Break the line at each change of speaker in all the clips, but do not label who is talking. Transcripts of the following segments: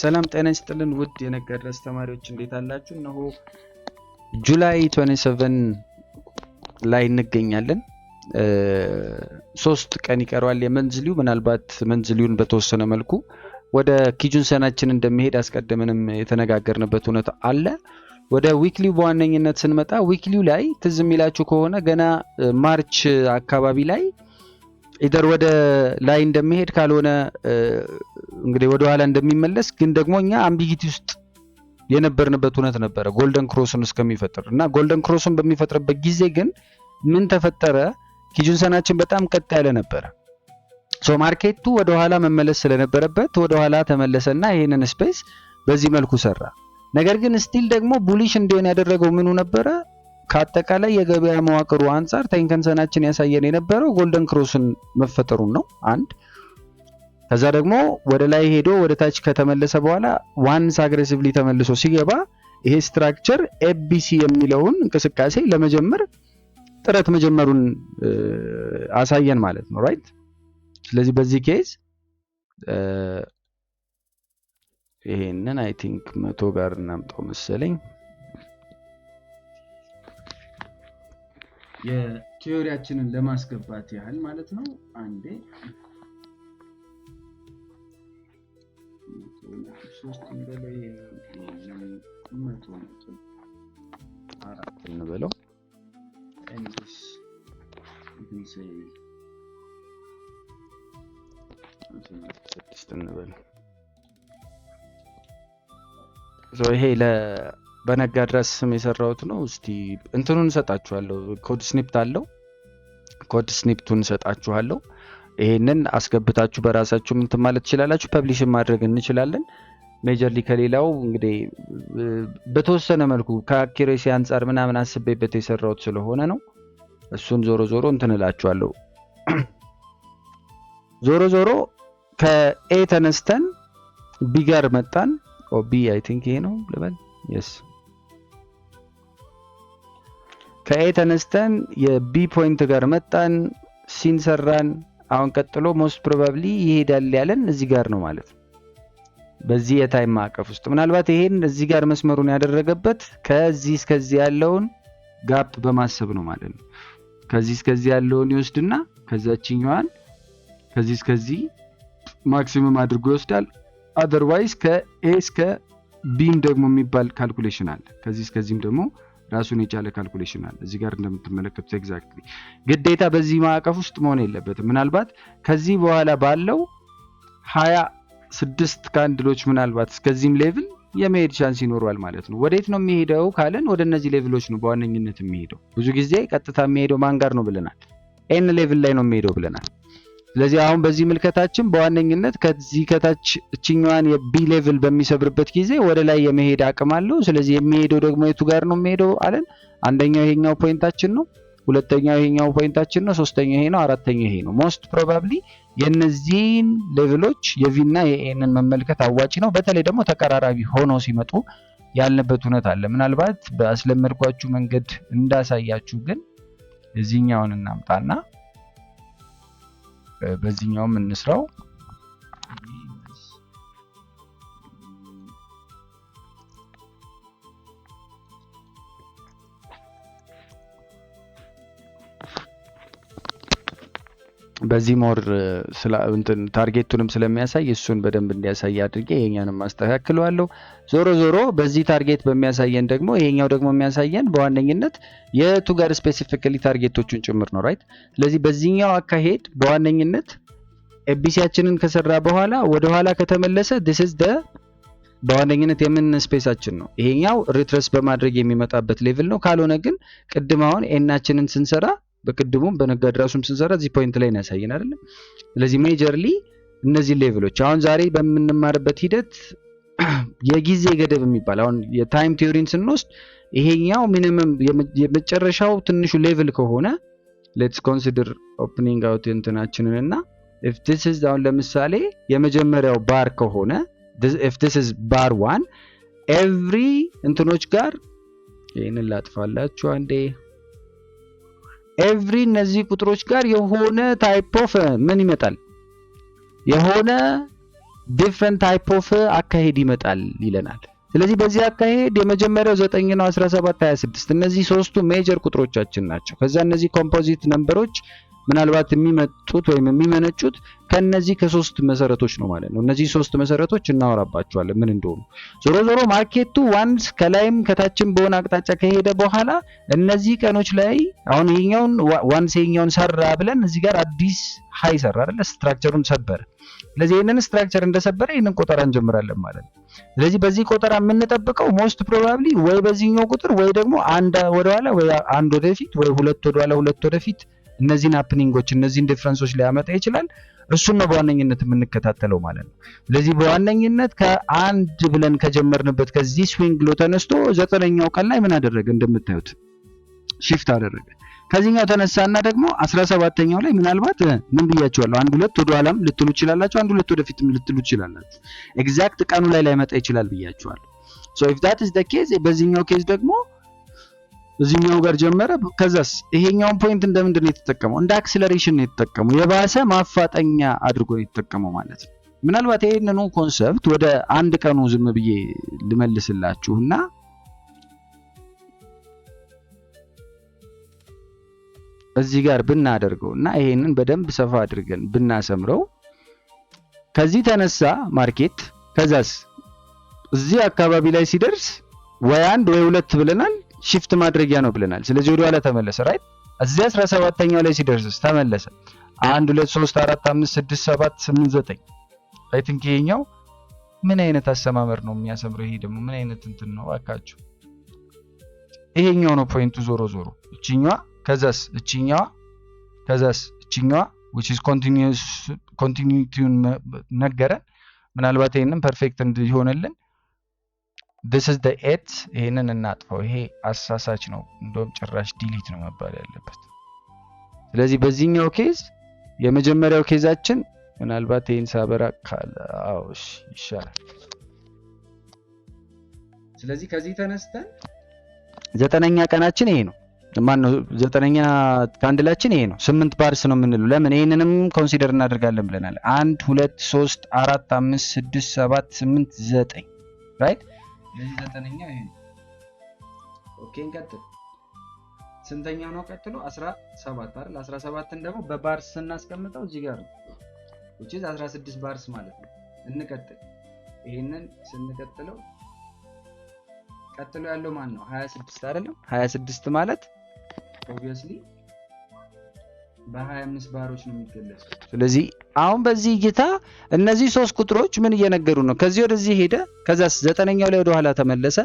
ሰላም ጤና ይስጥልን ውድ የነገድረስ ተማሪዎች እንዴት አላችሁ? እነሆ ጁላይ 27 ላይ እንገኛለን። 3 ቀን ይቀረዋል የመንዝሊው። ምናልባት መንዝሊውን በተወሰነ መልኩ ወደ ኪጁንሰናችን እንደሚሄድ አስቀድመንም የተነጋገርንበት ሁኔታ አለ። ወደ ዊክሊው በዋነኝነት ስንመጣ ዊክሊው ላይ ትዝ የሚላችሁ ከሆነ ገና ማርች አካባቢ ላይ ኢደር ወደ ላይ እንደሚሄድ ካልሆነ እንግዲህ ወደ ኋላ እንደሚመለስ ግን ደግሞ እኛ አምቢጊቲ ውስጥ የነበርንበት ሁኔታ ነበረ ጎልደን ክሮስን እስከሚፈጥር እና ጎልደን ክሮስን በሚፈጥርበት ጊዜ ግን ምን ተፈጠረ? ኪጁንሰናችን በጣም ቀጥ ያለ ነበረ። ሶ ማርኬቱ ወደ ኋላ መመለስ ስለነበረበት ወደ ኋላ ተመለሰና ይሄንን ስፔስ በዚህ መልኩ ሰራ። ነገር ግን ስቲል ደግሞ ቡሊሽ እንዲሆን ያደረገው ምኑ ነበረ? ከአጠቃላይ የገበያ መዋቅሩ አንፃር ታይንከንሰናችን ያሳየን የነበረው ጎልደን ክሮስን መፈጠሩን ነው አንድ። ከዛ ደግሞ ወደ ላይ ሄዶ ወደ ታች ከተመለሰ በኋላ ዋንስ አግሬሲቭሊ ተመልሶ ሲገባ ይሄ ስትራክቸር ኤቢሲ የሚለውን እንቅስቃሴ ለመጀመር ጥረት መጀመሩን አሳየን ማለት ነው ራይት። ስለዚህ በዚህ ኬዝ ይሄንን አይ ቲንክ 100 ጋር እናምጣው መሰለኝ። የቲዮሪያችንን ለማስገባት ያህል ማለት ነው። አንዴ 3 እንበለው ኤንዲስ ይሄ ይሄ በነጋድራስ ስም የሰራሁት ነው። እስቲ እንትኑን እንሰጣችኋለሁ። ኮድ ስኒፕት አለው። ኮድ ስኒፕቱን እንሰጣችኋለሁ። ይሄንን አስገብታችሁ በራሳችሁ ምን ማለት ትችላላችሁ፣ ፐብሊሽ ማድረግ እንችላለን። ሜጀርሊ ከሌላው እንግዲህ በተወሰነ መልኩ ከአኪሬሲ አንፃር ምናምን አስቤበት የሰራሁት ስለሆነ ነው። እሱን ዞሮ እንትን እላችኋለሁ። ዞሮ ከኤ ተነስተን ቢ ጋር መጣን። ቢ አይ ቲንክ ይሄ ነው ልበል። yes ከኤ ተነስተን የቢ ፖይንት ጋር መጣን፣ ሲን ሰራን። አሁን ቀጥሎ ሞስት ፕሮባብሊ ይሄዳል ያለን እዚህ ጋር ነው ማለት ነው። በዚህ የታይም ማዕቀፍ ውስጥ ምናልባት ይሄን እዚህ ጋር መስመሩን ያደረገበት ከዚህ እስከዚህ ያለውን ጋፕ በማሰብ ነው ማለት ነው። ከዚህ እስከዚህ ያለውን ይወስድና ከዛችኛዋን ከዚህ እስከዚህ ማክሲመም አድርጎ ይወስዳል። አዘርዋይስ ከኤ እስከ ቢም ደግሞ የሚባል ካልኩሌሽን አለ። ከዚህ እስከዚህም ደግሞ ራሱን የቻለ ካልኩሌሽን አለ። እዚህ ጋር እንደምትመለከቱት ኤግዛክትሊ ግዴታ በዚህ ማዕቀፍ ውስጥ መሆን የለበትም። ምናልባት ከዚህ በኋላ ባለው 26 ካንድሎች ምናልባት እስከዚህም ሌቭል የመሄድ ቻንስ ይኖረዋል ማለት ነው። ወዴት ነው የሚሄደው ካለን ወደ እነዚህ ሌቭሎች ነው በዋነኝነት የሚሄደው። ብዙ ጊዜ ቀጥታ የሚሄደው ማን ጋር ነው ብለናል? ኤን ሌቭል ላይ ነው የሚሄደው ብለናል። ስለዚህ አሁን በዚህ ምልከታችን በዋነኝነት ከዚህ ከታች እችኛዋን የቢ ሌቭል በሚሰብርበት ጊዜ ወደ ላይ የመሄድ አቅም አለው። ስለዚህ የሚሄደው ደግሞ የቱ ጋር ነው የሚሄደው አለን? አንደኛው ይሄኛው ፖይንታችን ነው፣ ሁለተኛው ይሄኛው ፖይንታችን ነው፣ ሶስተኛው ይሄ ነው፣ አራተኛው ይሄ ነው። ሞስት ፕሮባብሊ የነዚህን ሌቭሎች የቪና የኤንን መመልከት አዋጭ ነው። በተለይ ደግሞ ተቀራራቢ ሆነው ሲመጡ ያልንበት ሁኔታ አለ። ምናልባት በአስለመድኳችሁ መንገድ እንዳሳያችሁ ግን እዚህኛውን እናምጣና በዚህኛውም እንስራው። በዚህ ሞር ታርጌቱንም ስለሚያሳይ እሱን በደንብ እንዲያሳይ አድርጌ ይሄኛንም ማስተካክለዋለሁ። ዞሮ በዚህ ታርጌት በሚያሳየን ደግሞ ይሄኛው ደግሞ የሚያሳየን በዋነኝነት የቱ ጋር ስፔሲፊካሊ ታርጌቶቹን ጭምር ነው ራይት። ስለዚህ በዚህኛው አካሄድ በዋነኝነት ኤቢሲያችንን ከሰራ በኋላ ወደ ኋላ ከተመለሰ this is the በዋነኝነት የምን ስፔሳችን ነው። ይሄኛው ሪትረስ በማድረግ የሚመጣበት ሌቭል ነው። ካልሆነ ግን ቅድም አሁን ኤናችንን ስንሰራ በቅድሙም በነጋድራሱም ስንሰራ እዚህ ፖይንት ላይ ያሳየን አይደል? ስለዚህ ሜጀርሊ እነዚህ ሌቭሎች አሁን ዛሬ በምንማርበት ሂደት የጊዜ ገደብ የሚባል አሁን የታይም ቲዮሪን ስንወስድ ይሄኛው ሚኒመም የመጨረሻው ትንሹ ሌቭል ከሆነ ሌትስ ኮንሲደር ኦፕኒንግ አውት እንትናችንን እና if this is አሁን ለምሳሌ የመጀመሪያው ባር ከሆነ if this is bar 1 every እንትኖች ጋር ይሄንን ላጥፋላችሁ አንዴ ኤቭሪ እነዚህ ቁጥሮች ጋር የሆነ ታይፕ ኦፍ ምን ይመጣል? የሆነ ዲፍረንት ታይፕ ኦፍ አካሄድ ይመጣል ይለናል። ስለዚህ በዚህ አካሄድ የመጀመሪያው 9 ነው፣ 17፣ 26 እነዚህ ሶስቱ ሜጀር ቁጥሮቻችን ናቸው። ከዛ እነዚህ ኮምፖዚት ነምበሮች ምናልባት የሚመጡት ወይም የሚመነጩት ከነዚህ ከሶስት መሰረቶች ነው ማለት ነው። እነዚህ ሶስት መሰረቶች እናወራባቸዋለን ምን እንደሆኑ። ዞሮ ዞሮ ማርኬቱ ዋንስ ከላይም ከታችም በሆነ አቅጣጫ ከሄደ በኋላ እነዚህ ቀኖች ላይ አሁን ይሄኛውን ዋንስ ይሄኛውን ሰራ ብለን እዚህ ጋር አዲስ ሃይ ሰራ አይደል? ስትራክቸሩን ሰበረ። ስለዚህ ይሄንን ስትራክቸር እንደሰበረ ይሄንን ቆጠራ እንጀምራለን ማለት ነው። ስለዚህ በዚህ ቆጠራ የምንጠብቀው ሞስት ፕሮባብሊ ወይ በዚህኛው ቁጥር ወይ ደግሞ አንድ ወደኋላ ወይ አንድ ወደፊት ወይ ሁለት ወደኋላ ሁለት ወደፊት እነዚህን ሃፕኒንጎች እነዚህን ዲፈረንሶች ሊያመጣ ይችላል። እሱን ነው በዋነኝነት የምንከታተለው ማለት ነው። ስለዚህ በዋነኝነት ከአንድ ብለን ከጀመርንበት ከዚህ ስዊንግ ሎ ተነስቶ 9ኛው ቀን ላይ ምን አደረገ? እንደምታዩት ሺፍት አደረገ። ከዚህኛው ተነሳና ደግሞ 17ኛው ላይ ምናልባት ምን ብያችኋለሁ? አንድ ሁለት ወደ ኋላም ልትሉ ይችላላችሁ፣ አንድ ሁለት ወደፊትም ልትሉ ይችላላችሁ። ኤግዛክት ቀኑ ላይ ላይመጣ ይችላል ብያችኋለሁ። ሶ ኢፍ ዳት ኢዝ ዘ ኬዝ በዚህኛው ኬዝ ደግሞ እዚህኛው ጋር ጀመረ። ከዛስ ይሄኛውን ፖይንት እንደምንድን ነው የተጠቀመው? እንደ አክሰለሬሽን ነው የተጠቀመው። የባሰ ማፋጠኛ አድርጎ ነው የተጠቀመው ማለት ነው። ምናልባት ይሄንኑ ኮንሰፕት ወደ አንድ ቀኑ ዝም ብዬ ልመልስላችሁና እዚህ ጋር ብናደርገውና ይሄንን በደንብ ሰፋ አድርገን ብናሰምረው ከዚህ ተነሳ ማርኬት። ከዛስ እዚህ አካባቢ ላይ ሲደርስ ወይ አንድ ወይ ሁለት ብለናል፣ ሺፍት ማድረጊያ ነው ብለናል። ስለዚህ ወደ ኋላ ተመለሰ ራይት። እዚህ 17ኛው ላይ ሲደርስ ተመለሰ። 1 2 3 4 5 6 7 8 9 አይ ቲንክ ይሄኛው ምን አይነት አሰማመር ነው የሚያሰምረው? ይሄ ደግሞ ምን አይነት እንትን ነው አካችሁ? ይሄኛው ነው ፖይንቱ። ዞሮ ዞሮ እቺኛዋ ከዛስ እቺኛዋ ከዛስ እቺኛዋ which is continuity ነገረን። ምናልባት ይሄንን ፐርፌክት እንዲሆንልን this is the 8 ይሄንን እናጥፋው። ይሄ አሳሳች ነው፣ እንደውም ጭራሽ ዲሊት ነው መባል ያለበት። ስለዚህ በዚህኛው ኬዝ የመጀመሪያው ኬዛችን ምናልባት ይሄን ሳበራ ካለ እሺ ይሻላል። ስለዚህ ከዚህ ተነስተን 9ኛ ቀናችን ይሄ ነው። ማነው 9ኛ ካንድላችን ይሄ ነው። 8 ባርስ ነው የምንለው። ለምን ይሄንንም ኮንሲደር እናደርጋለን ብለናል። 1 2 3 4 5 6 7 8 9 ራይት። ለዚህ 9ኛው ይሄ ነው። ኦኬ እንቀጥል። ስንተኛው ነው ቀጥሎ? 17 አይደል? 17ን ደግሞ በባርስ ስናስቀምጠው እዚህ ጋር ነው which is 16 ባርስ ማለት ነው። እንቀጥል። ይሄንን ስንቀጥለው ቀጥሎ ያለው ማን ነው? 26 አይደለም? 26 ማለት obviously በ25 ባሮች ነው የሚገለጸው። ስለዚህ አሁን በዚህ እይታ እነዚህ ሶስት ቁጥሮች ምን እየነገሩ ነው? ከዚህ ወደዚህ ሄደ፣ ከዛስ 9ኛው ላይ ወደ ኋላ ተመለሰ።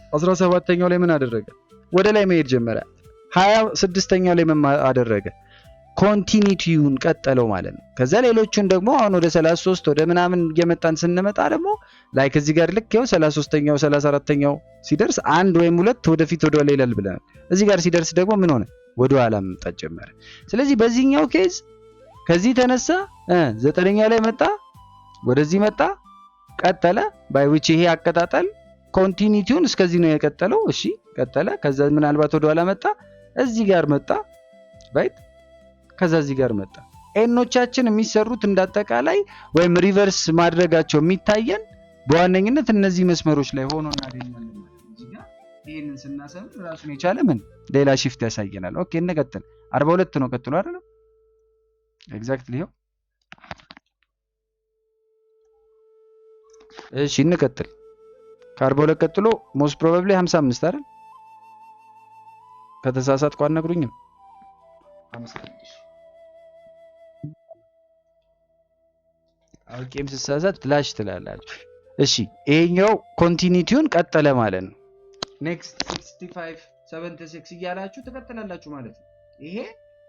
17ኛው ላይ ምን አደረገ? ወደ ላይ መሄድ ጀመረ። 26ኛው ላይ ምን አደረገ? ኮንቲኒቲውን ቀጠለው ማለት ነው። ከዛ ሌሎቹን ደግሞ አሁን ወደ 33 ወደ ምናምን እየመጣን ስንመጣ ደግሞ ላይክ እዚህ ጋር ልክ ይኸው 33ኛው 34ኛው ሲደርስ አንድ ወይም ሁለት ወደፊት ወደ ኋላ ይላል ብለናል። እዚህ ጋር ሲደርስ ደግሞ ምን ሆነ? ወደ ኋላ መምጣት ጀመረ። ስለዚህ በዚህኛው ኬዝ ከዚህ ተነሳ 9ኛው ላይ መጣ፣ ወደዚህ መጣ፣ ቀጠለ። ባይ which ይሄ አቀጣጠል ኮንቲኒቲውን እስከዚህ ነው የቀጠለው። እሺ ቀጠለ። ከዛ ምናልባት ወደ ኋላ መጣ፣ እዚህ ጋር መጣ ራይት። ከዛ እዚህ ጋር መጣ። ኤኖቻችን የሚሰሩት እንዳጠቃላይ ወይም ሪቨርስ ማድረጋቸው የሚታየን በዋነኝነት እነዚህ መስመሮች ላይ ሆኖ እናገኛለን ማለት ነው። እዚህ ጋር ይሄንን ስናሰምር ራሱን የቻለ ምን ሌላ ሺፍት ያሳየናል። ኦኬ እንቀጥል። 42 ነው ቀጥሎ አይደል? ኤግዛክትሊ ይሄው። እሺ እንቀጥል። ከ42 ቀጥሎ ሞስት ፕሮባብሊ 55 አይደል? ከተሳሳትኩ አትነግሩኝም? 55 አውቄም ስሳሳት ፍላሽ ትላላችሁ። እሺ ይሄኛው ኮንቲኒቲውን ቀጠለ ማለት ነው። ኔክስት 65 76 እያላችሁ ትቀጥላላችሁ ማለት ነው። ይሄ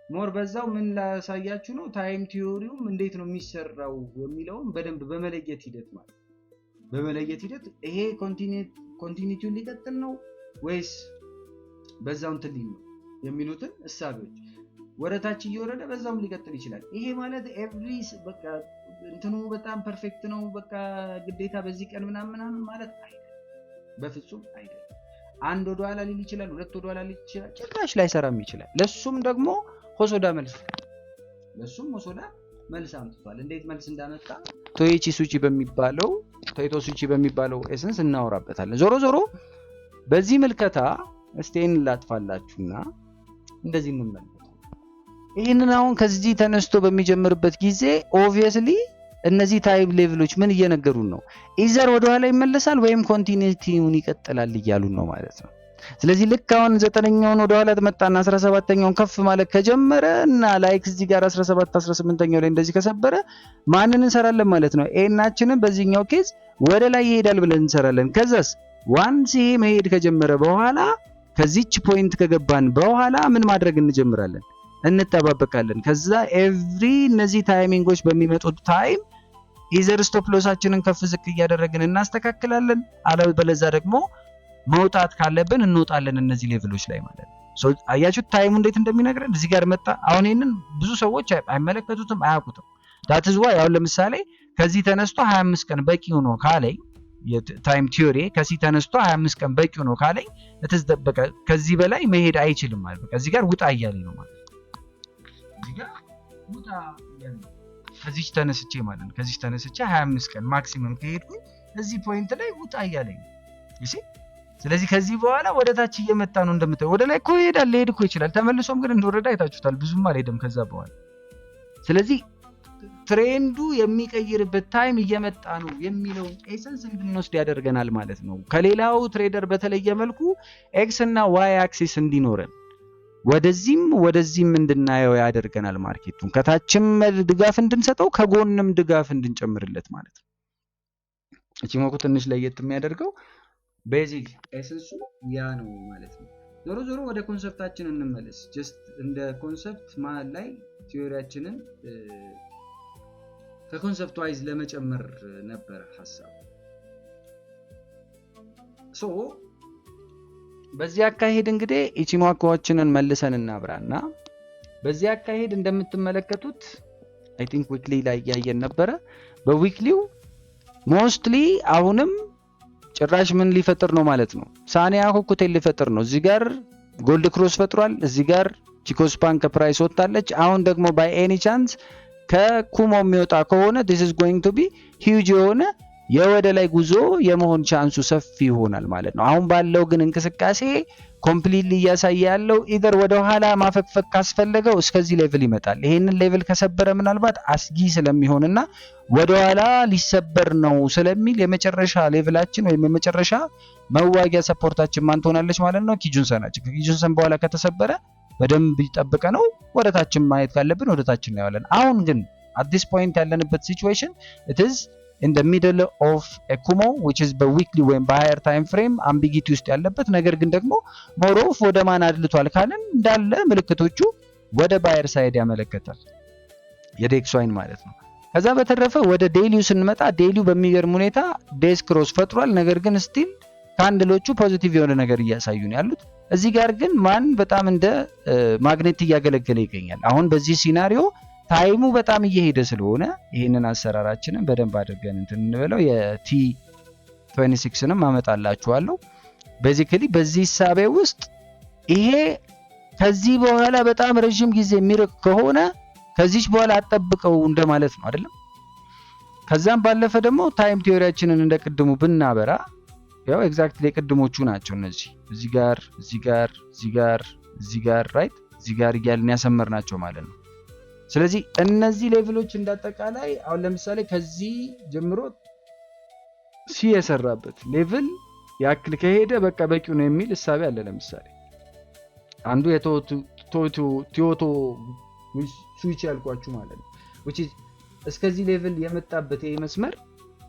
ሞር በዛው ምን ላሳያችሁ ነው? ታይም ቲዮሪውም እንዴት ነው የሚሰራው የሚለውን በደንብ በመለየት ሂደት ማለት ነው። በመለየት ሂደት ይሄ ኮንቲኒቲውን ሊቀጥል ነው ወይስ በዛው እንትን ሊል ነው የሚሉትን እሳቤዎች ወደታች እየወረደ በዛውም ሊቀጥል ይችላል። ይሄ ማለት ኤቭሪ በቃ እንትኑ በጣም ፐርፌክት ነው በቃ ግዴታ በዚህ ቀን ምናምን ማለት አይደለም፣ በፍጹም አይደለም። አንድ ወደ ኋላ ሊል ይችላል፣ ሁለት ወደ ኋላ ሊል ይችላል፣ ጭራሽ ላይሰራም ይችላል። ለሱም ደግሞ ሆሶዳ መልስ፣ ለሱም ሆሶዳ መልስ አምጥቷል። እንዴት መልስ እንዳመጣ ቶይቺ ሱቺ በሚባለው ኤሰንስ እናወራበታለን። ዞሮ ዞሮ በዚህ ምልከታ እስቴን ላጥፋላችሁና እንደዚህ እንመለከት። ይሄንን አሁን ከዚህ ተነስቶ በሚጀምርበት ጊዜ ኦብቪየስሊ እነዚህ ታይም ሌቭሎች ምን እየነገሩን ነው? ኢዘር ወደ ኋላ ይመለሳል ወይም ኮንቲኒቲውን ይቀጥላል እያሉን ነው ማለት ነው። ስለዚህ ልክ አሁን 9ኛውን ወደ ኋላ ተመጣና 17ኛውን ከፍ ማለት ከጀመረ እና ላይክ እዚህ ጋር 17 18ኛው ላይ እንደዚህ ከሰበረ ማንን እንሰራለን ማለት ነው? ኤናችንን በዚህኛው ኬዝ ወደ ላይ ይሄዳል ብለን እንሰራለን። ከዛስ ዋንስ ይሄ መሄድ ከጀመረ በኋላ ከዚች ፖይንት ከገባን በኋላ ምን ማድረግ እንጀምራለን? እንጠባበቃለን። ከዛ ኤቭሪ እነዚህ ታይሚንጎች በሚመጡት ታይም ኢዘር ስቶፕ ሎሳችንን ከፍ ዝቅ እያደረግን እናስተካክላለን፣ አለበለዚያ ደግሞ መውጣት ካለብን እንወጣለን እነዚህ ሌቭሎች ላይ ማለት ነው። አያችሁት ታይሙ እንዴት እንደሚነግረን እዚህ ጋር መጣ። አሁን ይሄንን ብዙ ሰዎች አይመለከቱትም፣ አያውቁትም። that is why አሁን ለምሳሌ ከዚህ ተነስቶ 25 ቀን በቂው ነው ካለኝ የታይም ቲዮሪ ከዚህ ተነስቶ 25 ቀን በቂው ነው ካለኝ በቃ ከዚህ በላይ መሄድ አይችልም ማለት ነው። ከዚህ ጋር ውጣ እያለኝ ነው ማለት ነው። እዚህ ጋር ውጣ እያለኝ ከዚህ ተነስቼ ማለት ነው። ከዚህ ተነስቼ 25 ቀን ማክሲመም ከሄድኩኝ እዚህ ፖይንት ላይ ውጣ እያለኝ ነው። ስለዚህ ከዚህ በኋላ ወደ ታች እየመጣ ነው እንደምታዩ። ወደ ላይ እኮ ይሄዳል፣ ሊሄድ እኮ ይችላል። ተመልሶም ግን እንደወረደ አይታችሁታል። ብዙም አልሄድም ከዛ በኋላ። ስለዚህ ትሬንዱ የሚቀይርበት ታይም እየመጣ ነው የሚለውን ኤሰንስ እንድንወስድ ያደርገናል ማለት ነው። ከሌላው ትሬደር በተለየ መልኩ ኤክስ እና ዋይ አክሲስ እንዲኖረን ወደዚህም እንድናየው ያደርገናል ማርኬቱን። ከታችም ድጋፍ እንድንሰጠው ከጎንም ድጋፍ እንድንጨምርለት ማለት ነው። እቺ ሞኩ ትንሽ ለየት የሚያደርገው ቤዚክ ኤሰንሱ ያ ነው ማለት ነው። ዞሮ ዞሮ ወደ ኮንሰፕታችን እንመለስ። ጀስት እንደ ኮንሰፕት መሀል ላይ ቲዮሪያችንን ከኮንሰፕት ዋይዝ ለመጨመር ነበር ሐሳብ። በዚህ አካሄድ እንግዲህ ኢቺሞኮዎችንን መልሰን እናብራና በዚህ አካሄድ እንደምትመለከቱት አይ ቲንክ ዊክሊ ላይ ያየን ነበረ። በዊክሊው ሞስትሊ አሁንም ጭራሽ ምን ሊፈጥር ነው ማለት ነው? ሳኒያ ኮኮቴል ሊፈጥር ነው። እዚህ ጋር ጎልድ ክሮስ ፈጥሯል። እዚህ ጋር ቺኮስፓን ከፕራይስ ወጣለች። አሁን ደግሞ ባይ ኤኒ ቻንስ ከኩሞ የሚወጣ ከሆነ this is going to be huge የሆነ የወደ ላይ ጉዞ የመሆን ቻንሱ ሰፊ ይሆናል ማለት ነው። አሁን ባለው ግን እንቅስቃሴ ኮምፕሊትሊ እያሳየ ያለው ኢደር ወደ ኋላ ማፈግፈግ ካስፈለገው እስከዚህ ሌቭል ይመጣል። ይሄንን ሌቭል ከሰበረ ምናልባት አስጊ ስለሚሆንና ወደ ኋላ ሊሰበር ነው ስለሚል የመጨረሻ ሌቭላችን ወይም የመጨረሻ መዋጊያ ሰፖርታችን ማን ትሆናለች ማለት ነው? ኪጁንሰናችን። ከኪጁንሰን በኋላ ከተሰበረ በደንብ ይጠብቀ ነው ወደታችን ማየት ካለብን ወደታችን ነው ያለን። አሁን ግን at this point ያለንበት ሲቹዌሽን it is in the middle of a kumo which is በዊክሊ ወይም በሃየር ታይም ፍሬም አምቢጊቲ ውስጥ ያለበት ነገር ግን ደግሞ ሞር ኦፍ ወደ ማን አድልቷል ካለን እንዳለ ምልክቶቹ ወደ ባየር ሳይድ ያመለክታል የዴክስዋይን ማለት ነው። ከዛ በተረፈ ወደ ዴሊው ስንመጣ ዴሊው በሚገርም ሁኔታ ዴስ ክሮስ ፈጥሯል። ነገር ግን ስቲል ካንድሎቹ ፖዚቲቭ የሆነ ነገር እያሳዩ ነው ያሉት። እዚህ ጋር ግን ማን በጣም እንደ ማግኔት እያገለገለ ይገኛል። አሁን በዚህ ሲናሪዮ ታይሙ በጣም እየሄደ ስለሆነ ይሄንን አሰራራችንን በደንብ አድርገን እንበለው የT26ንም አመጣላችኋለሁ። ቤዚክሊ በዚህ ሂሳቤ ውስጥ ይሄ ከዚህ በኋላ በጣም ረጅም ጊዜ የሚርቅ ከሆነ ከዚህች በኋላ አጠብቀው እንደማለት ነው አይደለም። ከዛም ባለፈ ደግሞ ታይም ቲዮሪያችንን እንደቀድሙ ብናበራ ያው ኤግዛክትሊ ቅድሞቹ ናቸው እነዚህ እዚህ ጋር ራይት እዚህ ጋር እያልን ያሰመርናቸው ማለት ነው። ስለዚህ እነዚህ ሌቭሎች እንዳጠቃላይ አሁን ለምሳሌ ከዚህ ጀምሮ ሲ የሰራበት ሌቭል ያክል ከሄደ በቃ በቂው ነው የሚል ሐሳብ አለ። ለምሳሌ አንዱ ቲዮቶ ስዊች ያልኳችሁ ማለት ነው which is እስከዚህ ሌቭል የመጣበት ይሄ መስመር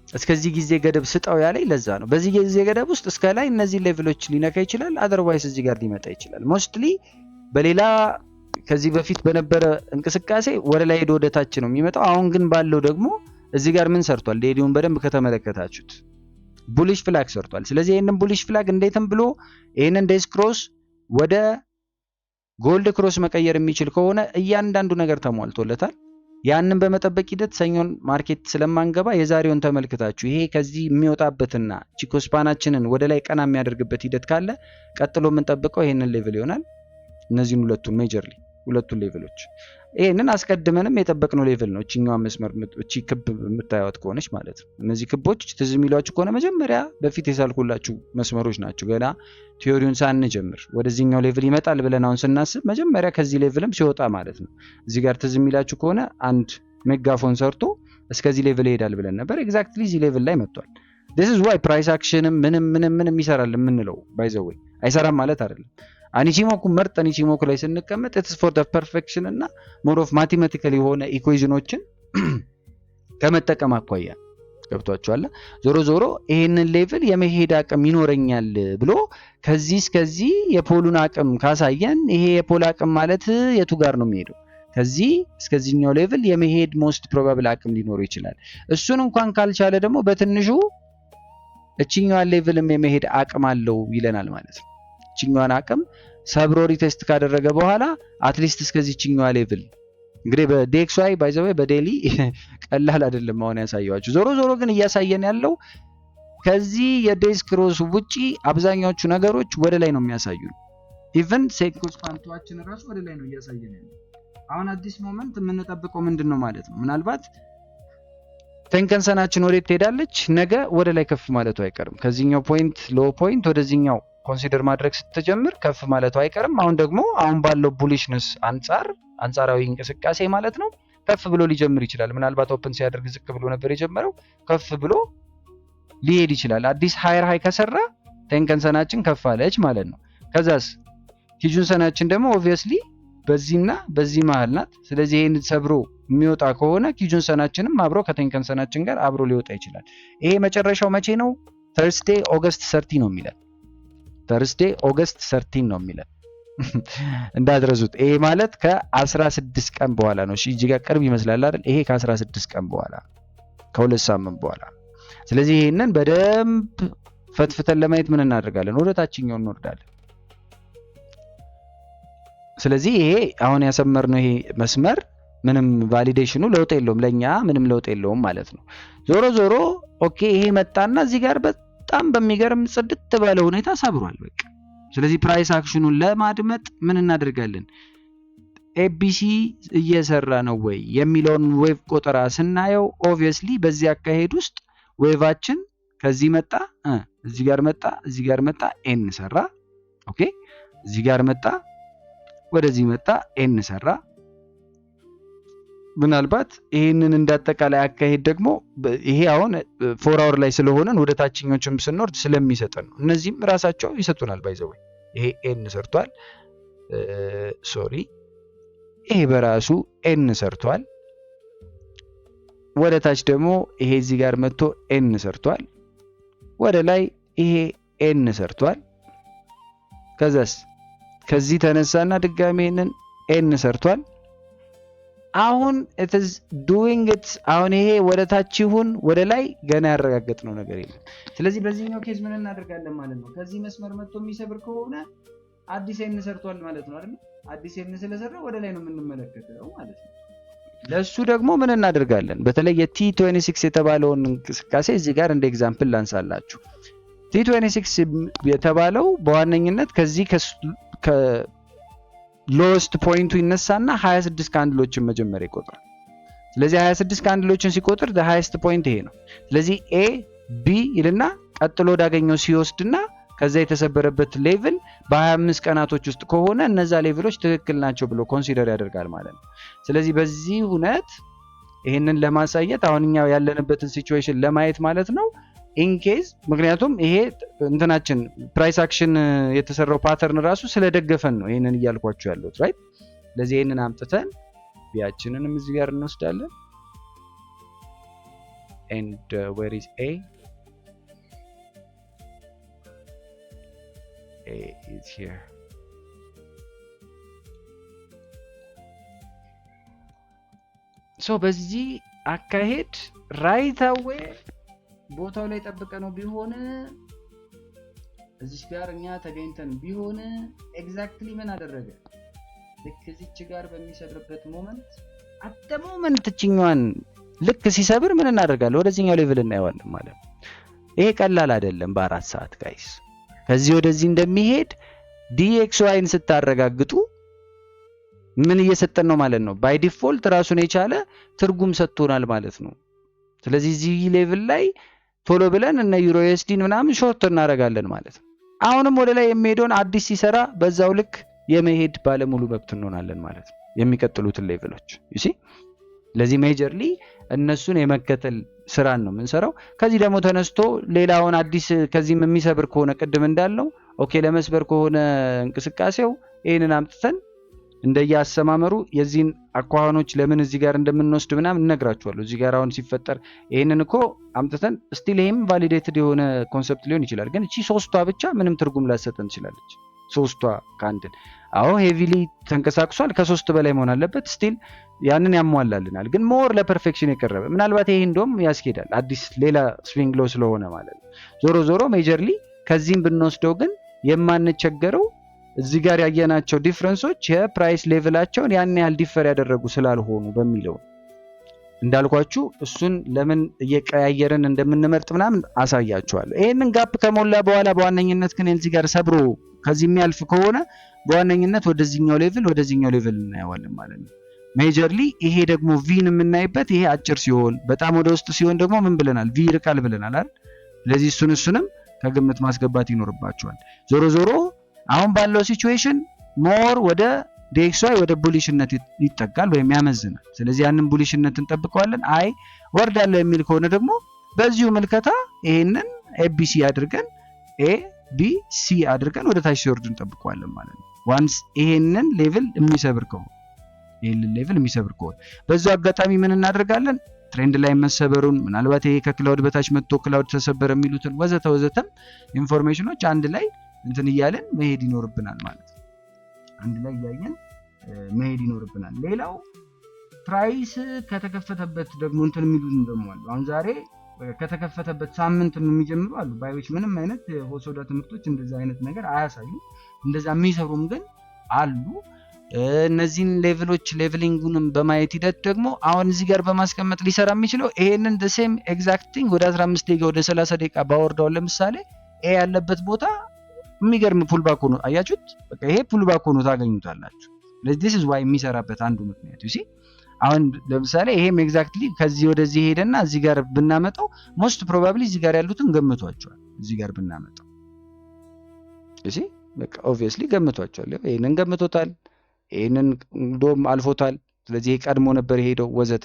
እስከዚህ ጊዜ ገደብ ስጣው ያለኝ ለዛ ነው። በዚህ ጊዜ ገደብ ውስጥ እስከ ላይ እነዚህ ሌቭሎች ሊነካ ይችላል። አዘርዋይስ እዚህ ጋር ሊመጣ ይችላል። ሞስትሊ በሌላ ከዚህ በፊት በነበረ እንቅስቃሴ ወደ ላይ ሄዶ ወደታች ነው የሚመጣው። አሁን ግን ባለው ደግሞ እዚህ ጋር ምን ሰርቷል? ዴሊውን በደንብ ከተመለከታችሁት ቡሊሽ ፍላግ ሰርቷል። ስለዚህ ይሄንን ቡሊሽ ፍላግ እንዴትም ብሎ ይሄንን ዴስ ክሮስ ወደ ጎልድ ክሮስ መቀየር የሚችል ከሆነ እያንዳንዱ ነገር ተሟልቶለታል። ያንን በመጠበቅ ሂደት ሰኞን ማርኬት ስለማንገባ የዛሬውን ተመልክታችሁ ይሄ ከዚህ የሚወጣበትና ቺኮስፓናችንን ወደ ላይ ቀና የሚያደርግበት ሂደት ካለ ቀጥሎ የምንጠብቀው ይሄንን ሌቭል ይሆናል። እነዚህን ሁለቱን ሜጀርሊ ሁለቱን ሌቭሎች። ይሄንን አስቀድመንም የጠበቅነው ሌቭል ነው። እቺኛዋ መስመር እቺ ክብ የምታዩት ከሆነች ማለት ነው። እነዚህ ክቦች ትዝ የሚሏችሁ ከሆነ መጀመሪያ በፊት የሳልኩላችሁ መስመሮች ናቸው። ገና ቲዮሪውን ሳንጀምር ወደዚህኛው ሌቭል ይመጣል ብለን አሁን ስናስብ መጀመሪያ ከዚህ ሌቭልም ሲወጣ ማለት ነው። እዚህ ጋር ትዝ የሚላችሁ ከሆነ አንድ ሜጋፎን ሰርቶ እስከዚህ ሌቭል ይሄዳል ብለን ነበር። ኤግዛክትሊ እዚህ ሌቭል ላይ መጥቷል። this is why ፕራይስ አክሽንም ምንም ይሰራል የምንለው ባይ ዘ ዌይ አይሰራም ማለት አይደለም። አኒቺሞኩ መርጠን አኒቺሞኩ ላይ ስንቀመጥ it's for the perfection እና more of mathematical የሆነ ኢኩዌሽኖችን ከመጠቀም አኳያ ገብቷችኋል። ዞሮ ይሄንን ሌቭል የመሄድ አቅም ይኖረኛል ብሎ ከዚህ እስከዚህ የፖሉን አቅም ካሳየን ይሄ የፖል አቅም ማለት የቱ ጋር ነው የሚሄደው? ከዚህ እስከዚህኛው ሌቭል የመሄድ ሞስት ፕሮባብል አቅም ሊኖር ይችላል። እሱን እንኳን ካልቻለ ደግሞ በትንሹ እቺኛዋን ሌቭልም የመሄድ አቅም አለው ይለናል ማለት ነው። እቺኛዋን አቅም ሰብሮ ሪቴስት ካደረገ በኋላ አትሊስት እስከዚህኛዋ ሌቭል እንግዲህ በዴክስዋይ ባይ ዘ ዌይ በዴሊ ቀላል አይደለም አሁን ያሳያችሁ። ዞሮ ግን እያሳየን ያለው ከዚህ የዴዝ ክሮስ ውጪ አብዛኛዎቹ ነገሮች ወደ ላይ ነው የሚያሳዩን። ኢቭን ሴኮስ ኳንቷችን ራሱ ወደ ላይ ነው እያሳየን ያለው። አሁን አዲስ ሞመንት የምንጠብቀው ምንድነው ማለት ነው? ምናልባት ቴንከንሰናችን ወዴት ትሄዳለች? ነገ ወደ ላይ ከፍ ማለቱ አይቀርም። ከዚህኛው ፖይንት ሎ ፖይንት ወደዚህኛው ኮንሲደር ማድረግ ስትጀምር ከፍ ማለቱ አይቀርም። አሁን ባለው ቡሊሽነስ አንጻራዊ እንቅስቃሴ ማለት ነው ከፍ ብሎ ሊጀምር ይችላል። ምናልባት ኦፕን ሲያደርግ ዝቅ ብሎ ነበር የጀመረው፣ ከፍ ብሎ ሊሄድ ይችላል። አዲስ ሃየር ሃይ ከሰራ ቴንከንሰናችን ከፍ አለች ማለት ነው። ከዛስ ኪጁንሰናችን ደግሞ ኦብቪየስሊ በዚህና በዚህ መሃል ናት። ስለዚህ ይሄን ሰብሮ የሚወጣ ከሆነ ኪጁንሰናችንም አብሮ ከቴንከንሰናችን ጋር አብሮ ሊወጣ ይችላል። ይሄ መጨረሻው መቼ ነው? ተርስዴ ኦገስት 30 ነው የሚለን። ተርስዴ ኦገስት 13 ነው የሚለን እንዳትረሱት። ይሄ ማለት ከ16 ቀን በኋላ ነው። እሺ እዚህ ጋር ቅርብ ይመስላል አይደል? ይሄ ከ16 ቀን በኋላ ከሁለት ሳምንት በኋላ። ስለዚህ ይሄንን በደንብ ፈትፍተን ለማየት ምን እናደርጋለን? ወደ ታችኛው እንወርዳለን። ስለዚህ ይሄ አሁን ያሰመርነው ይሄ መስመር ምንም ቫሊዴሽኑ ለውጥ የለውም፣ ለኛ ምንም ለውጥ የለውም ማለት ነው። ዞሮ ኦኬ ይሄ መጣና እዚህ ጋር በጣም በሚገርም ጽድት ባለ ሁኔታ ሰብሯል በቃ። ስለዚህ ፕራይስ አክሽኑን ለማድመጥ ምን እናደርጋለን? ኤቢሲ እየሰራ ነው ወይ የሚለውን ዌቭ ቆጠራ ስናየው ኦብቪየስሊ በዚህ አካሄድ ውስጥ ዌቫችን ከዚህ መጣ፣ እዚህ ጋር መጣ ኤን ሰራ። ኦኬ እዚህ ጋር መጣ፣ ወደዚህ መጣ ኤን ሰራ። ምናልባት ይሄንን እንዳጠቃላይ አካሄድ ደግሞ ይሄ አሁን 4 አወር ላይ ስለሆነን ወደ ታችኞቹም ስንወርድ ስለሚሰጠን ነው። እነዚህም ራሳቸው ይሰጡናል ባይዘው። ይሄ ኤን ሰርቷል፣ ይሄ በራሱ ኤን ሰርቷል። ወደ ታች ደግሞ ይሄ እዚህ ጋር መጥቶ ኤን ሰርቷል። ወደ ላይ ይሄ ኤን ሰርቷል። ከዛስ ከዚህ ተነሳና ድጋሜ ኤን ሰርቷል። አሁን it is doing it አሁን ይሄ ወደ ታች ይሁን ወደ ላይ ገና ያረጋገጥነው ነገር የለም። ስለዚህ በዚህኛው ኬዝ ምን እናደርጋለን ማለት ነው? ከዚህ መስመር መጥቶ የሚሰብር ከሆነ አዲስ ኤን ሰርቷል ማለት ነው አይደል? አዲስ ኤን ስለሰራ ወደ ላይ ነው የምንመለከተው ማለት ነው። ለሱ ደግሞ ምን እናደርጋለን? በተለይ የቲ26 የተባለውን እንቅስቃሴ እዚህ ጋር እንደ ኤግዛምፕል ላንሳላችሁ። ቲ26 የተባለው በዋነኝነት ከዚህ ሎስት ፖይንቱ ይነሳና 26 ካንድሎችን መጀመሪያ ይቆጥራል። ስለዚህ 26 ካንድሎችን ሲቆጥር the highest point ይሄ ነው። ስለዚህ ኤ ቢ ይልና ቀጥሎ ወዳገኘው ሲወስድና ከዛ የተሰበረበት ሌቭል በ25 ቀናቶች ውስጥ ከሆነ እነዛ ሌቭሎች ትክክል ናቸው ብሎ ኮንሲደር ያደርጋል ማለት ነው። ስለዚህ በዚህ ሁኔታ ይሄንን ለማሳየት አሁንኛው ያለንበትን ሲቹዌሽን ለማየት ማለት ነው ኢንኬዝ ምክንያቱም ይሄ እንትናችን ፕራይስ አክሽን የተሰራው ፓተርን ራሱ ስለደገፈን ነው ይሄንን እያልኳችሁ ያለሁት ራይት። ለዚህ ይሄንን አምጥተን ቢያችንንም እዚህ ጋር እንወስዳለን and where is A is here so በዚህ አካሄድ right away ቦታው ላይ ተጠብቀ ነው ቢሆን እዚህ ጋር እኛ ተገኝተን ቢሆን ኤግዛክትሊ ምን አደረገ? ልክ እዚች ጋር በሚሰብርበት ሞመንት አት ሞመንት እቺኛን ልክ ሲሰብር ምን እናደርጋለን? ወደዚህኛው ሌቭል እናየዋለን ማለት ነው። ይሄ ቀላል አይደለም። በ4 ሰዓት ጋይስ ከዚህ ወደዚህ እንደሚሄድ DXYን ስታረጋግጡ ምን እየሰጠን ነው ማለት ነው? ባይ ዲፎልት ራሱን የቻለ ትርጉም ሰጥቶናል ማለት ነው። ስለዚህ እዚህ ሌቭል ላይ ቶሎ ብለን እነ ዩሮ ዩኤስዲን ምናምን ሾርት እናደርጋለን ማለት ነው። አሁንም ወደ ላይ የሚሄደውን አዲስ ሲሰራ በዛው ልክ የመሄድ ባለሙሉ መብት እንሆናለን ማለት ነው የሚቀጥሉትን ሌቭሎች ዩ ሲ። ለዚህ ሜጀርሊ እነሱን የመከተል ስራን ነው የምንሰራው። ከዚህ ደግሞ ተነስቶ ሌላውን አዲስ ከዚህም የሚሰብር ከሆነ ቅድም እንዳልነው ኦኬ ለመስበር ከሆነ እንቅስቃሴው ይሄንን አምጥተን እንደያሰማመሩ የዚህን አኳኋኖች ለምን እዚህ ጋር እንደምንወስድ ምናምን እነግራችኋለሁ። እዚህ ጋር አሁን ሲፈጠር ይሄንን እኮ አምጥተን ስቲል ይሄም ቫሊዴትድ የሆነ ኮንሰፕት ሊሆን ይችላል፣ ግን እቺ ሶስቷ ብቻ ምንም ትርጉም ላሰጠን ትችላለች። ሶስቷ ካንድል አዎ ሄቪሊ ተንቀሳቅሷል፣ ከሶስት በላይ መሆን አለበት፣ ስቲል ያንን ያሟላልናል። ግን ሞር ለፐርፌክሽን የቀረበ ምናልባት ይሄ እንደውም ያስኬዳል አዲስ ሌላ ስዊንግ ሎ ስለሆነ ማለት ነው። ዞሮ ዞሮ ሜጀርሊ ከዚህም ብንወስደው ግን የማንቸገረው እዚህ ጋር ያየናቸው ዲፍረንሶች የፕራይስ ሌቭላቸውን ያን ያህል ዲፈር ያደረጉ ስላልሆኑ በሚለው እንዳልኳችሁ እሱን ለምን እየቀያየርን እንደምንመርጥ ምናምን አሳያችኋለሁ። ይሄንን ጋፕ ከሞላ በኋላ በዋነኝነት ግን እዚህ ጋር ሰብሮ ከዚህ የሚያልፍ ከሆነ በዋነኝነት ወደዚህኛው ሌቭል እናየዋለን ማለት ነው። ሜጀርሊ ይሄ ደግሞ ቪን የምናይበት ይሄ አጭር ሲሆን በጣም ወደ ውስጥ ሲሆን ደግሞ ምን ብለናል? ቪ ይርቃል ብለናል አይደል? ስለዚህ እሱንም ከግምት ማስገባት ይኖርባቸዋል። ዞሮ ዞሮ አሁን ባለው ሲቹዌሽን ሞር ወደ ዴክስዋይ ወደ ቡሊሽነት ይጠጋል ወይም ያመዝናል። ስለዚህ ያንን ቡሊሽነት እንጠብቀዋለን። አይ ወርዳለው የሚል ከሆነ ደግሞ በዚሁ ምልከታ ይሄንን ኤቢሲ አድርገን ኤቢሲ አድርገን ወደ ታች ሲወርድ እንጠብቀዋለን ማለት ነው። ዋንስ ይሄንን ሌቭል የሚሰብር ከሆነ በዛው አጋጣሚ ምን እናደርጋለን? ትሬንድ ላይ መሰበሩን ምናልባት ይሄ ከክላውድ በታች መጥቶ ክላውድ ተሰበረ የሚሉትን ወዘተም ኢንፎርሜሽኖች አንድ ላይ እንትን እያለን መሄድ ይኖርብናል ማለት ነው። አንድ ላይ እያየን መሄድ ይኖርብናል። ሌላው ፕራይስ ከተከፈተበት ደግሞ እንትን የሚሉትን ደግሞ አሉ። አሁን ዛሬ ከተከፈተበት ሳምንት የሚጀምሩ አሉ ባዮች ምንም አይነት ሆሶዳ ትምህርቶች እንደዛ አይነት ነገር አያሳዩም። እንደዛ የሚሰሩም ግን አሉ። እነዚህን ሌቭሊንጉንም በማየት ሂደት ደግሞ አሁን እዚህ ጋር በማስቀመጥ ሊሰራ የሚችለው ይሄንን the same exact thing ወደ 15 ደቂቃ ወደ 30 ደቂቃ ባወርዳው ለምሳሌ ኤ ያለበት ቦታ የሚገርም ፑልባክ ሆኖ አያችሁት። በቃ ይሄ ፑልባክ ሆኖ ታገኙታላችሁ። this is why የሚሰራበት አንዱ ምክንያት you see። አሁን ለምሳሌ ይሄም ኤግዛክትሊ ከዚህ ወደዚህ ሄደና እዚህ ጋር ብናመጣው ሞስት ፕሮባብሊ እዚህ ጋር ያሉትን ገምቷቸዋል። እዚህ ጋር ብናመጣው you see በቃ ኦብቪየስሊ ገምቷቸዋል። ይሄንን ገምቶታል፣ ይሄንን ዶም አልፎታል። ስለዚህ ቀድሞ ነበር ሄደው ወዘተ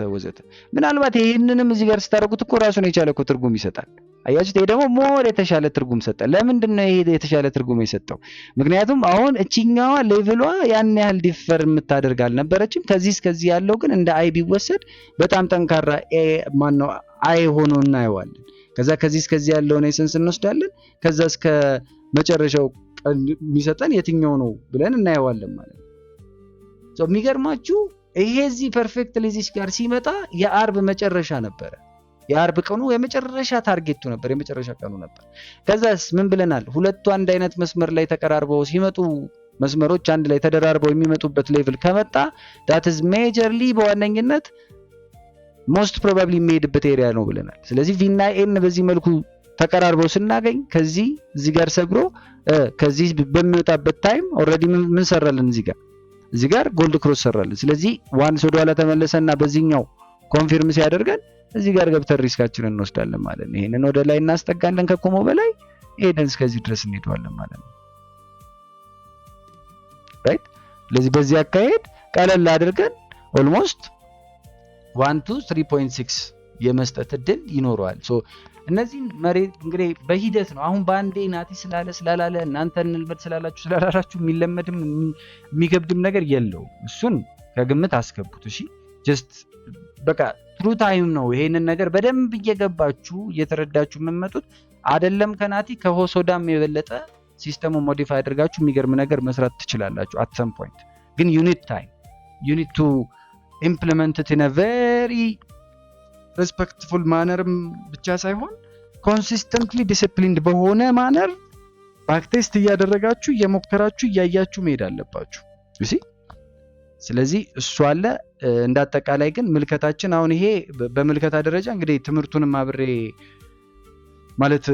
ምናልባት ይሄንንም እዚህ ጋር ስታረጉት እኮ ራሱን የቻለ እኮ ትርጉም ይሰጣል። አያችሁት? ይሄ ደግሞ ሞር የተሻለ ትርጉም ሰጠ። ለምንድን ነው ይሄ የተሻለ ትርጉም የሰጠው? ምክንያቱም አሁን እቺኛዋ ሌቭሏ ያን ያህል ዲፈር የምታደርግ አልነበረችም። ከዚህ እስከዚህ ያለው ግን እንደ አይ ቢወሰድ በጣም ጠንካራ አይ ሆኖ እናየዋለን። ከዚህ እስከዚህ ያለውን ኤሰንስ እንወስዳለን። ከዛ እስከ መጨረሻው የሚሰጠን የትኛው ነው ብለን እናየዋለን ማለት ነው። የሚገርማችሁ ይሄ እዚህ ፐርፌክትሊ እዚህ ጋር ሲመጣ የአርብ መጨረሻ ነበረ። የአርብ ቀኑ የመጨረሻ ታርጌቱ ነበር፣ የመጨረሻ ቀኑ ነበር። ከዛስ ምን ብለናል? ሁለቱ አንድ አይነት መስመር ላይ ተቀራርበው ሲመጡ መስመሮች አንድ ላይ ተደራርበው የሚመጡበት ሌቭል ከመጣ that is majorly በዋነኝነት most probably የሚሄድበት ኤሪያ ነው ብለናል። ስለዚህ ቪ እና ኤን በዚህ መልኩ ተቀራርበው ስናገኝ ከዚህ እዚህ ጋር ሰብሮ ከዚህ በሚወጣበት ታይም ኦልሬዲ ምን ሰራልን? እዚህ ጋር ጎልድ ክሮስ ሰራልን። ስለዚህ ዋንስ ወደ ኋላ ተመለሰና በዚህኛው ኮንፊርም ሲያደርገን እዚህ ጋር ገብተን ሪስካችንን እንወስዳለን ማለት ነው። ይሄንን ወደ ላይ እናስጠጋለን፣ ከቆሞ በላይ ሄደን እስከዚህ ድረስ እንሄዳለን ማለት ነው። ራይት። ስለዚህ በዚህ አካሄድ ቀለል አድርገን ኦልሞስት 1 to 3.6 የመስጠት እድል ይኖረዋል። ሶ እነዚህ መሬት እንግዲህ በሂደት ነው። አሁን ባንዴ ናቲ ስላለ እናንተ እንልመድ ስላላችሁ የሚለመድም የሚገብድም ነገር የለውም። እሱን ከግምት አስገቡት። እሺ ጀስት በቃ ትሩ ታይም ነው። ይሄንን ነገር በደንብ እየገባችሁ እየተረዳችሁ የምትመጡት አይደለም። ከናቲ ከሆሶዳም የበለጠ ሲስተሙ ሞዲፋይ አድርጋችሁ የሚገርም ነገር መስራት ትችላላችሁ። at some point ግን you need to implement it in a very respectful manner ብቻ ሳይሆን consistently disciplined በሆነ ማነር ባክቴስት እያደረጋችሁ እየሞከራችሁ እያያችሁ መሄድ አለባችሁ። እሺ ስለዚህ እሱ አለ። እንዳጠቃላይ ግን ምልከታችን አሁን ይሄ በምልከታ ደረጃ እንግዲህ ትምህርቱንም አብሬ ማለት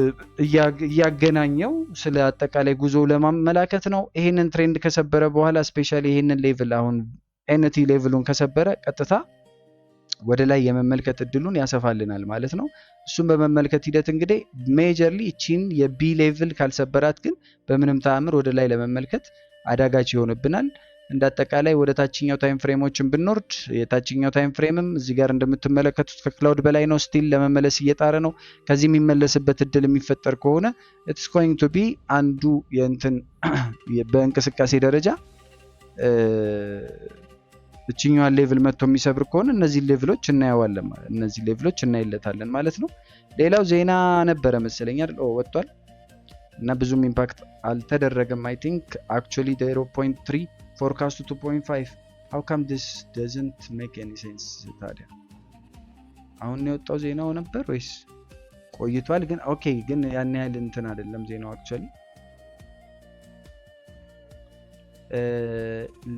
እያገናኘው ስለ አጠቃላይ ጉዞ ለማመላከት ነው። ይሄንን ትሬንድ ከሰበረ በኋላ ስፔሻሊ ይሄንን ሌቭል አሁን ኤንቲ ሌቭሉን ከሰበረ ቀጥታ ወደ ላይ የመመልከት እድሉን ያሰፋልናል ማለት ነው። እሱን በመመልከት ሂደት እንግዲህ ሜጀርሊ እቺን የቢ ሌቭል ካልሰበራት ግን በምንም ተአምር ወደ ላይ ለመመልከት አዳጋች ይሆንብናል። እንዳጠቃላይ ወደ ታችኛው ታይም ፍሬሞችን ብንወርድ የታችኛው ታይም ፍሬምም እዚህ ጋር እንደምትመለከቱት ከክላውድ በላይ ነው፣ ስቲል ለመመለስ እየጣረ ነው። ከዚህ የሚመለስበት እድል የሚፈጠር ከሆነ ኢትስ ጎይንግ ቱ ቢ አንዱ የእንትን በእንቅስቃሴ ደረጃ እችኛዋን ሌቭል መጥቶ የሚሰብር ከሆነ እነዚህ ሌቭሎች እናየዋለን ማለት እነዚህ ሌቭሎች እናይለታለን ማለት ነው። ሌላው ዜና ነበረ መሰለኝ አይደል? ወጥቷል እና ብዙም ኢምፓክት አልተደረገም። አይ ቲንክ አክቹአሊ 0.3 ፎርካስቱ 2.5 how come this doesn't make any sense? ታዲያ አሁን የወጣው ዜናው ነበር ወይስ ቆይቷል? ግን ኦኬ፣ ግን ያን ያህል እንትን አይደለም ዜናው አክቹአሊ።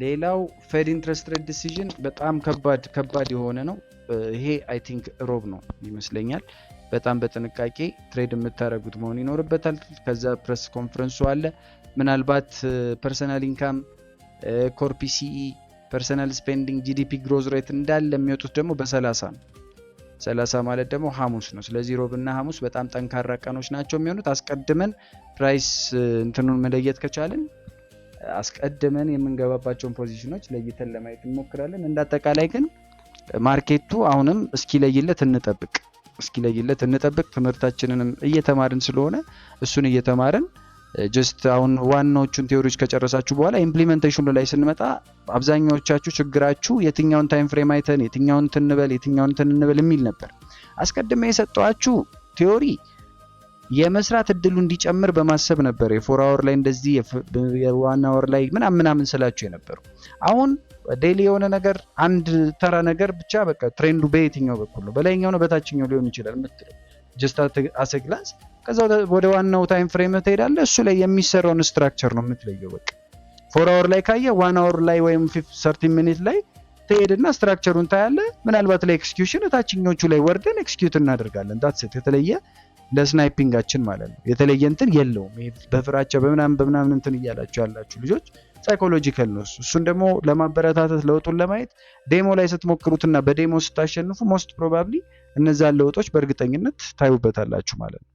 ሌላው ፌድ ኢንትረስት ሬት ዲሲዥን በጣም ከባድ የሆነ ነው። ይሄ አይ ቲንክ ሮብ ነው ይመስለኛል። በጣም በጥንቃቄ ትሬድ የምታደርጉት መሆን ይኖርበታል። ከዛ ፕሬስ ኮንፈረንሱ አለ። ምናልባት ፐርሰናል ኢንካም፣ ኮር ፒሲኢ፣ ፐርሰናል ስፔንዲንግ፣ ጂዲፒ ግሮዝ ሬት እንዳለ የሚወጡት ደግሞ በ30 ነው። 30 ማለት ደግሞ ሐሙስ ነው። ስለዚህ ሮብ እና ሐሙስ በጣም ጠንካራ ቀኖች ናቸው የሚሆኑት። አስቀድመን ፕራይስ እንትኑን መለየት ከቻልን አስቀድመን የምንገባባቸውን ፖዚሽኖች ለይተን ለማየት እንሞክራለን። እንዳጠቃላይ ግን ማርኬቱ አሁንም እስኪለይለት እንጠብቅ። ትምህርታችንንም እየተማርን ስለሆነ እሱን እየተማርን ጀስት አሁን ዋናዎቹን ቴዎሪዎች ከጨረሳችሁ በኋላ ኢምፕሊሜንቴሽኑ ላይ ስንመጣ አብዛኛዎቻችሁ ችግራችሁ የትኛውን ታይም ፍሬም አይተን የትኛውን ትንበል የሚል ነበር። አስቀድሜ የሰጠኋችሁ ቴዎሪ የመስራት እድሉ እንዲጨምር በማሰብ ነበር። የ4 አወር ላይ እንደዚህ የ1 አወር ላይ ምናምን ስላችሁ የነበረው። አሁን ዴይሊ የሆነ ነገር አንድ ተራ ነገር ብቻ በቃ ትሬንዱ በየትኛው በኩል ነው፣ በላይኛው ነው በታችኛው ሊሆን ይችላል የምትለው ጀስት አስ ኤ ግላንስ። ከዛ ወደ ዋናው ታይም ፍሬም ትሄዳለህ። እሱ ላይ የሚሰራውን ስትራክቸር ነው የምትለየው። በቃ 4 አወር ላይ ካየ 1 አወር ላይ ወይም 30 ሚኒት ላይ ትሄድና ስትራክቸሩን ታያለህ። ምናልባት ላይ ኤክስኪዩሽን ታችኞቹ ላይ ወርደን ኤክስኪዩት እናደርጋለን። ዳትስ ኢት። የተለየ ለስናይፒንጋችን ማለት ነው የተለየ እንትን የለውም። በፍራቻ በምናምን እንትን እያላችሁ ያላችሁ ልጆች ሳይኮሎጂካል ነው እሱ። እሱን ደግሞ ለማበረታታት ለውጡን ለማየት ዴሞ ላይ ስትሞክሩትና በዴሞ ስታሸንፉ ሞስት ፕሮባብሊ እነዛን ለውጦች በእርግጠኝነት ታዩበታላችሁ ማለት ነው።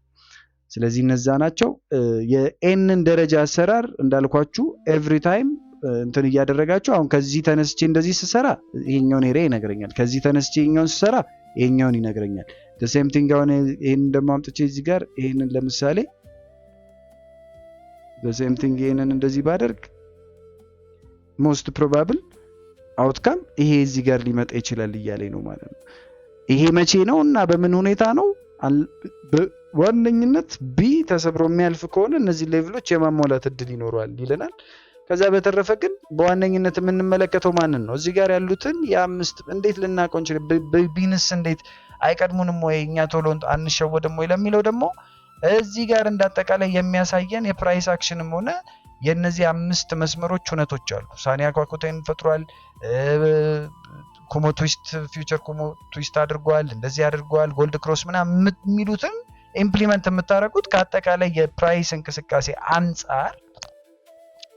ስለዚህ እነዛ ናቸው። የኤንን ደረጃ አሰራር እንዳልኳችሁ ኤቭሪ ታይም እንትን እያደረጋችሁ አሁን ከዚህ ተነስቼ እንደዚህ ስሰራ ይሄኛውን ኤሪያ ይነግረኛል፣ ከዚህ ተነስቼ ይሄኛውን ስሰራ ይሄኛውን ይነግረኛል። the same thing አሁን ይሄንን ደግሞ አምጥቼ እዚህ ጋር ይሄንን ለምሳሌ the same thing ይሄንን እንደዚህ ባደርግ most probable outcome ይሄ እዚህ ጋር ሊመጣ ይችላል እያለኝ ነው ማለት ነው። ይሄ መቼ ነው እና በምን ሁኔታ ነው? በዋነኝነት ቢ ተሰብሮ የሚያልፍ ከሆነ እነዚህ ሌቭሎች የማሟላት እድል ይኖረዋል ይለናል። ከዛ በተረፈ ግን በዋነኝነት የምንመለከተው ማንን ነው? እዚህ ጋር ያሉትን የአምስት እንዴት ልናውቀው እንችላለን? ቢንስ እንዴት አይቀድሙንም ወይ እኛ ቶሎ አንሸወድም ወይ ለሚለው ደግሞ እዚህ ጋር እንዳጠቃላይ የሚያሳየን የፕራይስ አክሽንም ሆነ የነዚህ 5 መስመሮች ሁነቶች አሉ። ሳኒያ ኳኩቴን ፈጥሯል። ኮሞ ትዊስት ፊውቸር ኮሞ ትዊስት አድርጓል፣ እንደዚህ አድርጓል። ጎልድ ክሮስ ምናምን የሚሉትን ኢምፕሊመንት የምታደርጉት ከአጠቃላይ የፕራይስ እንቅስቃሴ አንጻር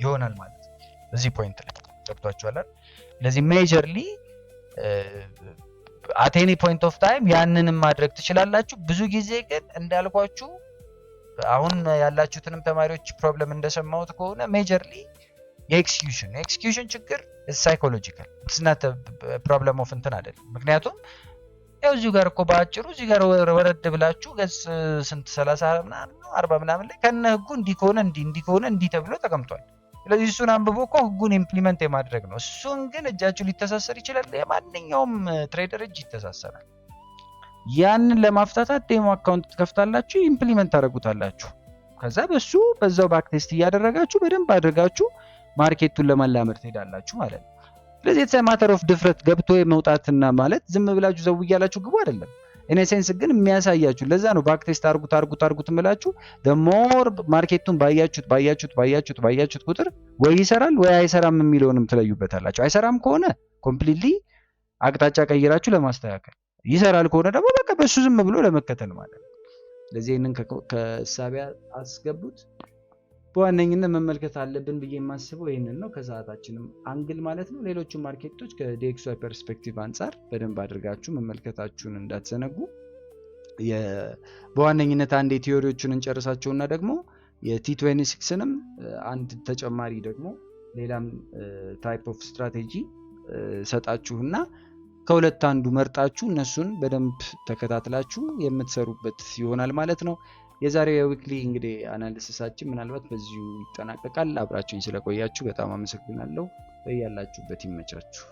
ይሆናል ማለት ነው። እዚህ ፖይንት ላይ ገብቷችኋል። ስለዚህ ሜጀርሊ at any point of time ያንንም ማድረግ ትችላላችሁ። ብዙ ጊዜ ግን እንዳልኳችሁ አሁን ያላችሁትንም ተማሪዎች ፕሮብለም እንደሰማሁት ከሆነ ሜጀርሊ የኤክስኪዩሽን ችግር ሳይኮሎጂካል it's not a problem of እንትን አይደለም። ምክንያቱም ያው እዚሁ ጋር እኮ በአጭሩ እዚህ ጋር ወረድ ብላችሁ ገጽ ስንት 30 ምናምን 40 ምናምን ላይ ከነ ህጉ እንዲህ ከሆነ እንዲህ ተብሎ ተቀምጧል። ስለዚህ እሱን አንብቦ እኮ ህጉን ኢምፕሊመንት የማድረግ ነው። እሱን ግን እጃችሁ ሊተሳሰር ይችላል። የማንኛውም ትሬደር እጅ ይተሳሰራል። ያንን ለማፍታታት ዴሞ አካውንት ትከፍታላችሁ፣ ኢምፕሊመንት ታደርጉታላችሁ። ከዛ በዛው ባክ ቴስት እያደረጋችሁ በደንብ አድርጋችሁ ማርኬቱን ለማላመድ ትሄዳላችሁ ማለት ነው። ስለዚህ it's a matter of different ገብቶ መውጣትና ማለት ዝም ብላችሁ ዘው እያላችሁ ግቡ አይደለም። ኢን ሴንስ ግን የሚያሳያችሁ ለዛ ነው ባክ ቴስት አርጉት እምላችሁ። the more ማርኬቱን ባያችሁት ቁጥር ወይ ይሰራል ወይ አይሰራም የሚለውንም ትለዩበታላችሁ። አይሰራም ከሆነ ኮምፕሊትሊ አቅጣጫ ቀይራችሁ ለማስተካከል፣ ይሰራል ከሆነ ደግሞ በቃ በሱ ዝም ብሎ ለመከተል ማለት ነው። ስለዚህ እነን ከሳቢያ አስገቡት። በዋነኝነት መመልከት አለብን ብዬ የማስበው ይህንን ነው፣ ከሰዓታችንም አንግል ማለት ነው። ሌሎቹ ማርኬቶች ከዲኤክስዋይ ፐርስፔክቲቭ አንጻር በደንብ አድርጋችሁ መመልከታችሁን እንዳትዘነጉ። በዋነኝነት አንድ የቲዮሪዎቹን እንጨርሳቸውና ደግሞ የቲ26ንም አንድ ተጨማሪ ደግሞ ሌላም ታይፕ ኦፍ ስትራቴጂ ሰጣችሁና ከሁለት አንዱ መርጣችሁ እነሱን በደንብ ተከታትላችሁ የምትሰሩበት ይሆናል ማለት ነው። የዛሬው የዊክሊ እንግዲህ አናሊሲሳችን ምናልባት በዚሁ ይጠናቀቃል። አብራችሁኝ ስለቆያችሁ በጣም አመሰግናለሁ። በያላችሁበት ይመቻችሁ።